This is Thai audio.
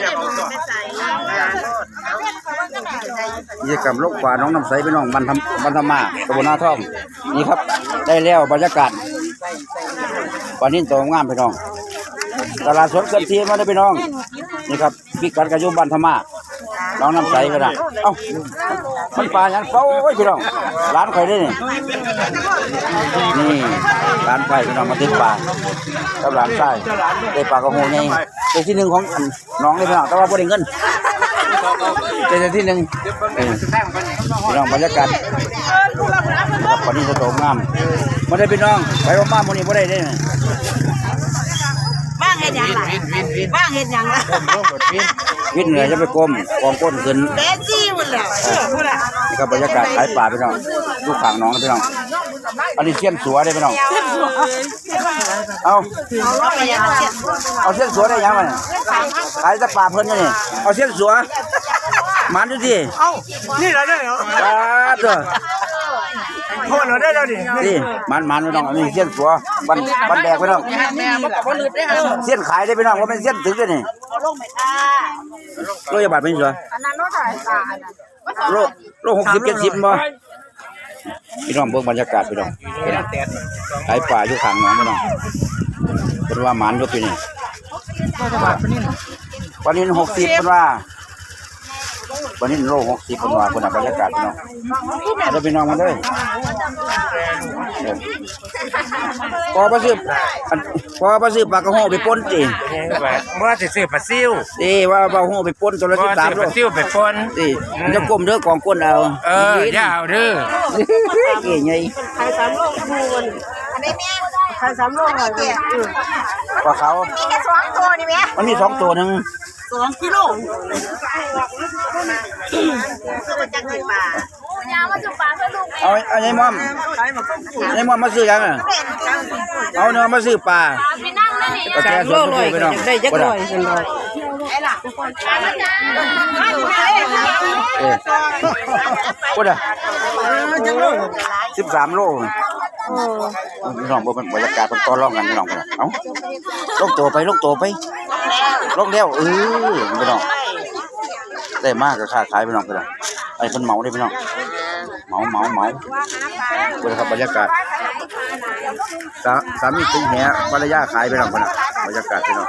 กิจกรรมลกป่าน้องน้ำใสพี่น้องบรรทมาตะบนนาท่องนี่ครับได้แล้วบรรยากาศวันนี้โตงามพี่น้องตลาดสดเกินทีมาได้พี่น้องนี่ครับพิกัดกระยุบรรทมาน้องน้ำใสกันนะเอ้ามันป่าอย่างเฝ้าพี่น้องร้านใครได้นี่ร้านใครพี่น้องมาติดป่ากับร้านใต้ได้ป่ากระโหงไงเป็นที่หนึ่งของน้องเลยพี่น้องแต่ว่าบ่ได้เงินเป็นที่หนึ่งพี่น้องบรรยากาศครับวันนี้จะโตงามมาได้พี่น้องไปว่าๆมื้อนี้บ่ได้ว่างเห็ดยังล่ะว่างเห็ดยังล่ะวิทย์เหนือจะไปกลมกองก้นขึ้นแดงจี้หมดแล้วนี่ก็บรรยากาศขายปลาพี่น้องลูกขางน้องพี่น้องอันนี้เส้นสัวได้พี่น้องเอาเส้นสัวได้ยังไงขายแต่ปลาเพิ่นนี่เอาเส้นสัวมันดูสินี่เราได้เหรอเด้อโทษเราได้แล้วดินี่มันพี่น้องอันนี้เส้นสัวบันแดกพี่น้องเส้นขายได้พี่น้องว่าเป็นเส้นถึงเลยนี่โลยบาทเป็นสัวโล60 70บ่พี่น้องเบิ่งบรรยากาศพี่น้องขายปลาอยู่ข้างน้องพี่น้องเป็นว่ามันอยู่ปีนี้วันนี้60เป็นว่าวันนี้โล60เป็นว่าคนบรรยากาศพี่น้องเดี๋ยวพี่น้องมาเลยพอมาซื้อปลากระโหไปป่นจีว่าจะซื้อปลาซิวว่าปลาโหไปป่นตัวละ13โลปลาซิวไปป่นมันจะก้มเด้อกองก้นเอาอย่าเอาเด้อเก่งไงขาย3 โลคูณอันนี้แม่ขาย3 โลเลยปลาเขามีแค่2 ตัวนี่แม่มันมี2 ตัวนึง2 กิโลซื้อมาจากไหนป่ายาวมาจุป่าเพื่อลูกเอาไงม่อมมาซื้อยังเอาเนื้อมาซื้อปลาไปนั่งเลยนี่ก็แค่ส่วนตัวไปน้องได้จักหน่อยจังเลยไอ้ล่ะพูดอ่ะ13 โลพี่น้องบ่เป็นบรรยากาศต่อรองกันพี่น้องเอ้าลงตัวไปลงแล้วพี่น้องได้มากก็ค่าขายพี่น้องพี่น้องไอ้คนเหมาได้พี่น้องเหมาดูนะครับบรรยากาศสามีตึงแหภรรยาขายพี่น้องพี่น้องบรรยากาศพี่น้อง